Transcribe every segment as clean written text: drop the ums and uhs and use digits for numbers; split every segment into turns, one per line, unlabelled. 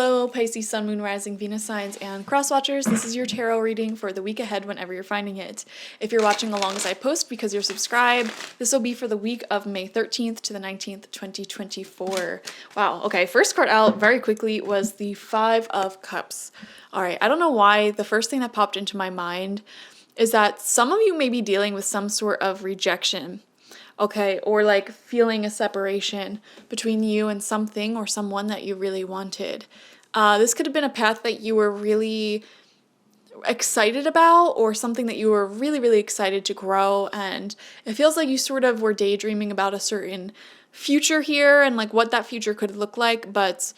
Hello, Pisces, Sun, Moon, Rising, Venus signs, and cross watchers. This is your tarot reading for the week ahead whenever you're finding it. If you're watching along as I post because you're subscribed, this will be for the week of May 13th to the 19th, 2024. Wow, okay, first card out very quickly was the Five of Cups. All right, I don't know why the first thing that popped into my mind is that some of you may be dealing with some sort of rejection. Okay, or like feeling a separation between you and something or someone that you really wanted. This could have been a path that you were really excited about or something that you were really, really excited to grow. And it feels like you sort of were daydreaming about a certain future here and like what that future could look like. But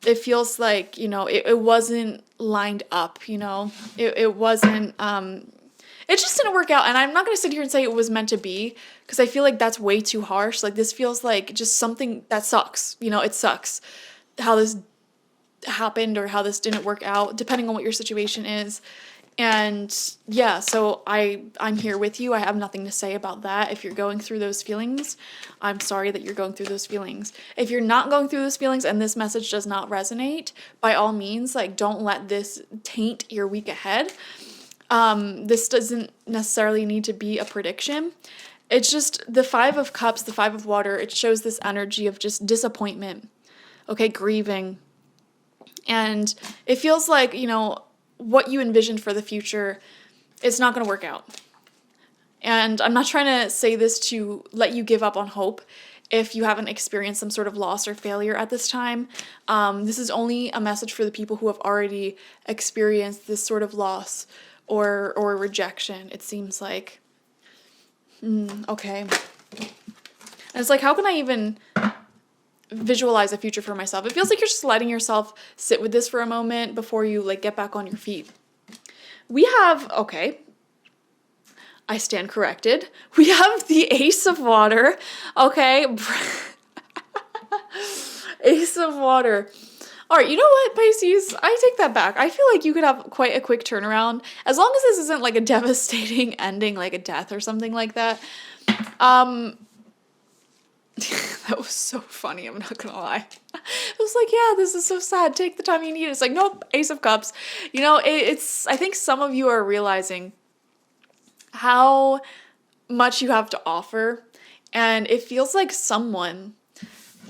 it feels like, it wasn't lined up, it wasn't, it just didn't work out. And I'm not going to sit here and say it was meant to be because I feel like that's way too harsh. Like this feels like just something that sucks. It sucks how this happened or how this didn't work out, depending on what your situation is. And yeah, so I'm here with you. I have nothing to say about that. If you're going through those feelings, I'm sorry that you're going through those feelings. If you're not going through those feelings and this message does not resonate, by all means, like don't let this taint your week ahead. This doesn't necessarily need to be a prediction. It's just the Five of Cups, the Five of Water. It shows this energy of just disappointment, okay, grieving. And it feels like, what you envisioned for the future, it's not going to work out. And I'm not trying to say this to let you give up on hope if you haven't experienced some sort of loss or failure at this time. This is only a message for the people who have already experienced this sort of loss or rejection, it seems like. Okay. And it's like, how can I even visualize a future for myself? It feels like you're just letting yourself sit with this for a moment before you like get back on your feet. We have, okay, I stand corrected. We have the Ace of Water, okay? Ace of Water. All right, you know what, Pisces? I take that back. I feel like you could have quite a quick turnaround. As long as this isn't like a devastating ending, like a death or something like that. That was so funny, I'm not gonna lie. It was like, yeah, this is so sad. Take the time you need. It's like, nope, Ace of Cups. It's I think some of you are realizing how much you have to offer. And it feels like someone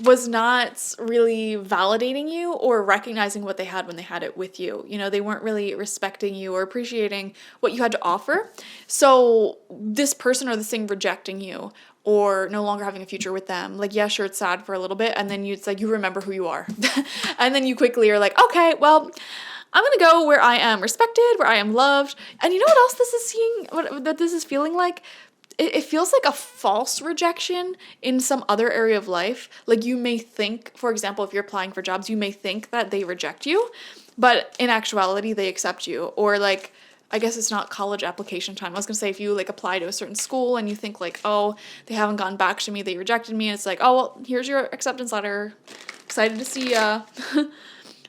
was not really validating you or recognizing what they had when they had it with you. They weren't really respecting you or appreciating what you had to offer. So this person or this thing rejecting you or no longer having a future with them, like, yeah, sure, it's sad for a little bit. And then it's like, you remember who you are. And then you quickly are like, okay, well, I'm going to go where I am respected, where I am loved. And you know what else this is what this is feeling like? It feels like a false rejection in some other area of life. Like you may think, for example, if you're applying for jobs, you may think that they reject you, but in actuality, they accept you. Or like, I guess it's not college application time. I was going to say if you like apply to a certain school and you think like, oh, they haven't gotten back to me, they rejected me. And it's like, oh, well, here's your acceptance letter. Excited to see ya.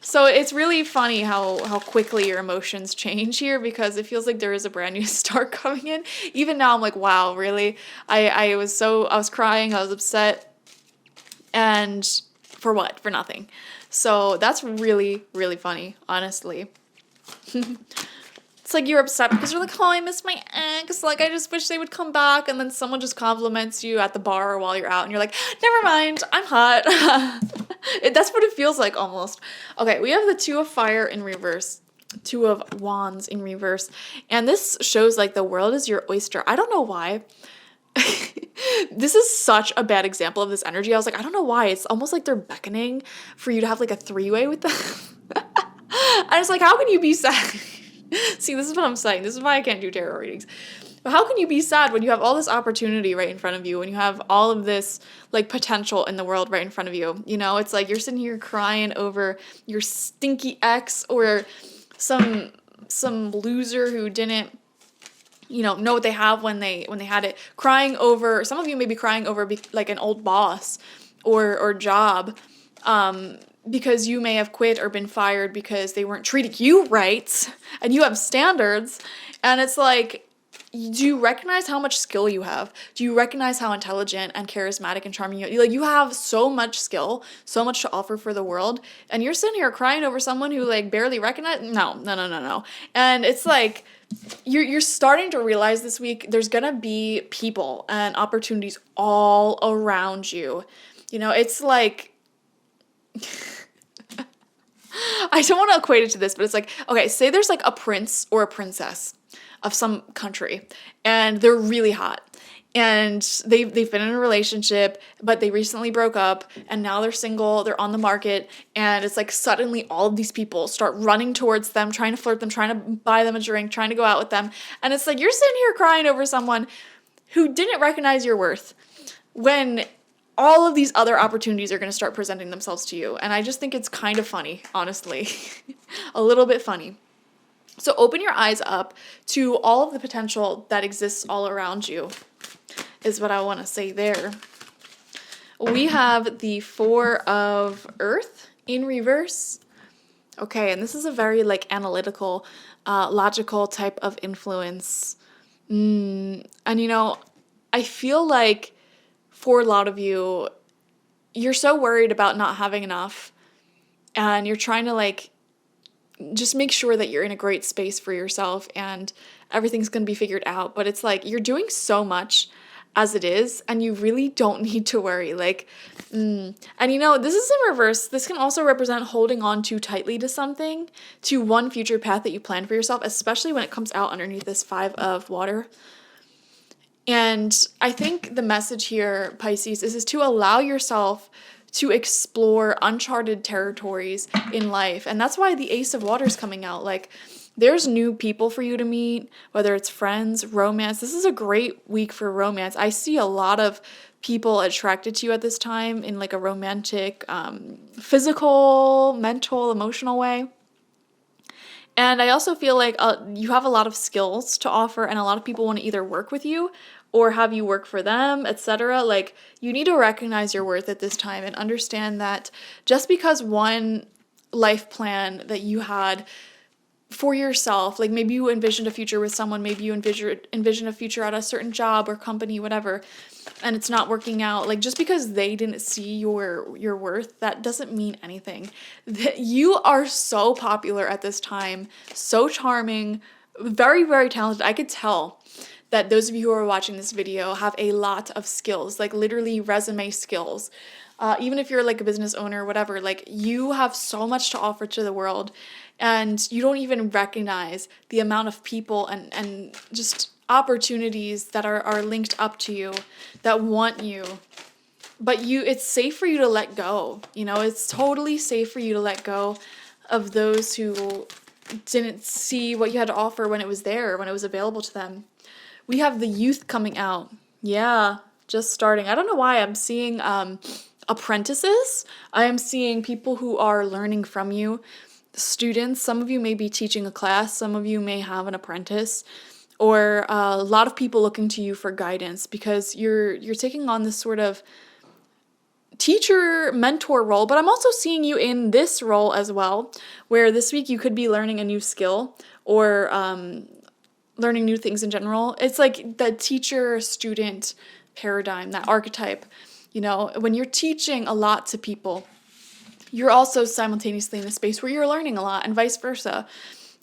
So it's really funny how quickly your emotions change here because it feels like there is a brand new start coming in. Even now I'm like, wow, really? I was crying, I was upset. And for what? For nothing. So that's really, really funny, honestly. It's like you're upset because you're like, oh, I miss my ex. Like, I just wish they would come back. And then someone just compliments you at the bar while you're out. And you're like, never mind, I'm hot. That's what it feels like almost. Okay, we have the Two of Fire in reverse. Two of Wands in reverse. And this shows like the world is your oyster. I don't know why. This is such a bad example of this energy. I was like, I don't know why. It's almost like they're beckoning for you to have like a three-way with them. I was like, how can you be sad? See, this is what I'm saying. This is why I can't do tarot readings. But how can you be sad when you have all this opportunity right in front of you, when you have all of this like potential in the world right in front of you? It's like you're sitting here crying over your stinky ex or some loser who didn't know what they have when they had it. Crying over, some of you may be crying over like an old boss or job. Because you may have quit or been fired because they weren't treating you right and you have standards. And it's like, do you recognize how much skill you have? Do you recognize how intelligent and charismatic and charming you are? Like, you have so much skill, so much to offer for the world, and you're sitting here crying over someone who like barely recognizes. No, no, no, no, no. And it's like you're starting to realize this week there's gonna be people and opportunities all around you. You know, it's like I don't want to equate it to this, but it's like, okay, say there's like a prince or a princess of some country, and they're really hot. And they've been in a relationship, but they recently broke up, and now they're single, they're on the market, and it's like suddenly all of these people start running towards them, trying to flirt them, trying to buy them a drink, trying to go out with them. And it's like you're sitting here crying over someone who didn't recognize your worth when all of these other opportunities are going to start presenting themselves to you. And I just think it's kind of funny, honestly. A little bit funny. So open your eyes up to all of the potential that exists all around you, is what I want to say there. We have the Four of Earth in reverse. Okay, and this is a very like analytical, logical type of influence. And you know, I feel like for a lot of you, you're so worried about not having enough, and you're trying to like just make sure that you're in a great space for yourself and everything's going to be figured out. But it's like you're doing so much as it is, and you really don't need to worry. Like, and you know, this is in reverse. This can also represent holding on too tightly to something, to one future path that you plan for yourself, especially when it comes out underneath this Five of Water. And I think the message here, Pisces, is to allow yourself to explore uncharted territories in life. And that's why the Ace of Water is coming out. Like, there's new people for you to meet, whether it's friends, romance. This is a great week for romance. I see a lot of people attracted to you at this time in like a romantic, physical, mental, emotional way. And I also feel like you have a lot of skills to offer, and a lot of people want to either work with you or have you work for them, etc. Like, you need to recognize your worth at this time and understand that just because one life plan that you had for yourself, like maybe you envisioned a future with someone, maybe you envision a future at a certain job or company, whatever, and it's not working out, like just because they didn't see your worth, that doesn't mean anything. You are so popular at this time, so charming, very, very talented. I could tell that those of you who are watching this video have a lot of skills, like literally resume skills. Even if you're like a business owner or whatever, like you have so much to offer to the world, and you don't even recognize the amount of people and just opportunities that are linked up to you that want you. But it's safe for you to let go. You know, it's totally safe for you to let go of those who didn't see what you had to offer when it was there, when it was available to them. We have the Youth coming out. Yeah, just starting. I don't know why I'm seeing apprentices. I am seeing people who are learning from you. Students, some of you may be teaching a class, some of you may have an apprentice, or a lot of people looking to you for guidance because you're taking on this sort of teacher mentor role. But I'm also seeing you in this role as well, where this week you could be learning a new skill or learning new things in general. It's like the teacher-student paradigm, that archetype. You know, when you're teaching a lot to people, you're also simultaneously in a space where you're learning a lot, and vice versa,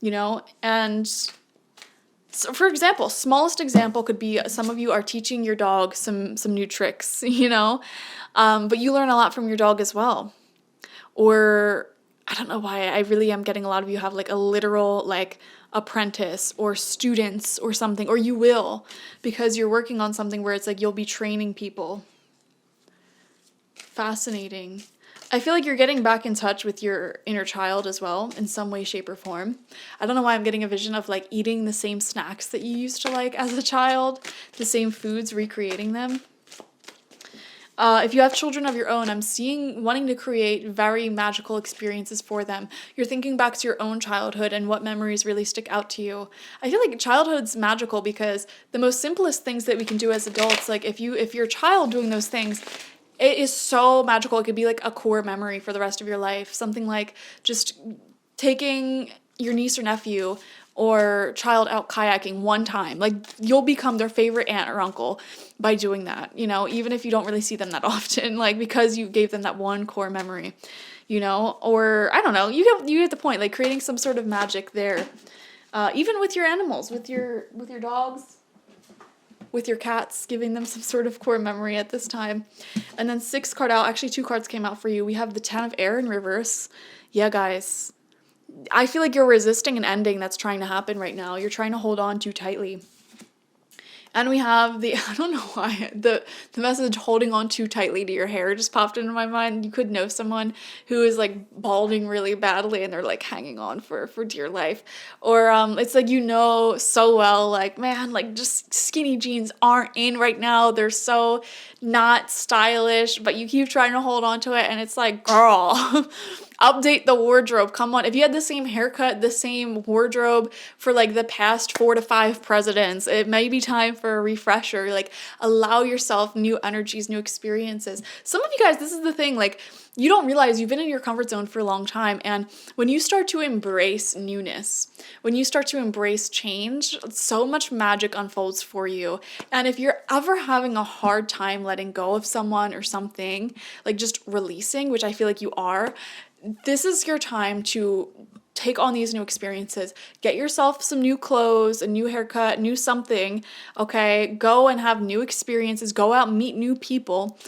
you know. And so, for example, smallest example could be some of you are teaching your dog some new tricks, you know, but you learn a lot from your dog as well. Or I don't know why, I really am getting a lot of you have like a literal like apprentice or students or something, or you will, because you're working on something where it's like you'll be training people. Fascinating. I feel like you're getting back in touch with your inner child as well in some way, shape, or form. I don't know why I'm getting a vision of like eating the same snacks that you used to like as a child, the same foods, recreating them. If you have children of your own, I'm seeing wanting to create very magical experiences for them. You're thinking back to your own childhood and what memories really stick out to you. I feel like childhood's magical because the most simplest things that we can do as adults, like if you're a child doing those things, it is so magical. It could be like a core memory for the rest of your life. Something like just taking your niece or nephew or child out kayaking one time. Like, you'll become their favorite aunt or uncle by doing that, you know, even if you don't really see them that often, like, because you gave them that one core memory, you know, or I don't know, you get the point, like creating some sort of magic there. Even with your animals, with your dogs, with your cats, giving them some sort of core memory at this time. And then 6th card out, actually 2 cards came out for you. We have the 10 of air in reverse. Yeah, guys, I feel like you're resisting an ending that's trying to happen right now. You're trying to hold on too tightly. And we have the, I don't know why, the message holding on too tightly to your hair just popped into my mind. You could know someone who is like balding really badly and they're like hanging on for dear life. Or it's like, you know so well, like, man, like just skinny jeans aren't in right now. They're so not stylish, but you keep trying to hold on to it. And it's like, girl, update the wardrobe. Come on. If you had the same haircut, the same wardrobe for like the past 4 to 5 presidents, it may be time for a refresher. Like, allow yourself new energies, new experiences. Some of you guys, this is the thing, like, you don't realize you've been in your comfort zone for a long time. And when you start to embrace newness, when you start to embrace change, so much magic unfolds for you. And if you're ever having a hard time letting go of someone or something, like just releasing, which I feel like you are, this is your time to take on these new experiences. Get yourself some new clothes, a new haircut, new something, okay? Go and have new experiences. Go out and meet new people.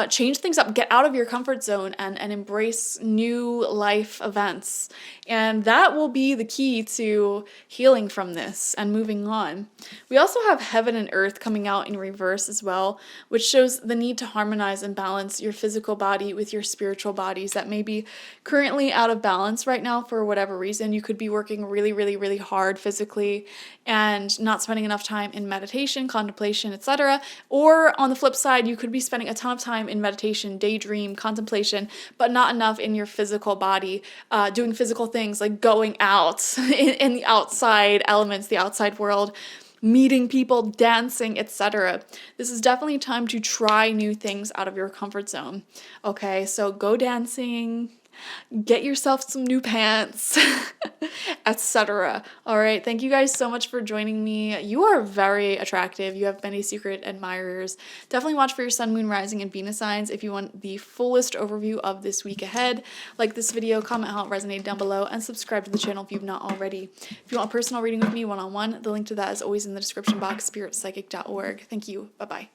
Change things up. Get out of your comfort zone and embrace new life events. And that will be the key to healing from this and moving on. We also have heaven and earth coming out in reverse as well, which shows the need to harmonize and balance your physical body with your spiritual bodies that may be currently out of balance right now for whatever reason. You could be working really, really, really hard physically and not spending enough time in meditation, contemplation, etc. Or on the flip side, you could be spending a ton of time in meditation, daydream, contemplation, but not enough in your physical body, doing physical things like going out in the outside elements, the outside world, meeting people, dancing, etc. This is definitely time to try new things out of your comfort zone. Okay, so go dancing, get yourself some new pants, etc. All right, thank you guys so much for joining me. You are very attractive. You have many secret admirers. Definitely watch for your sun, moon, rising, and Venus signs if you want the fullest overview of this week ahead. Like this video, comment how it resonated down below, and subscribe to the channel if you've not already. If you want a personal reading with me one-on-one, the link to that is always in the description box, spiritpsychic.org. Thank you. Bye-bye.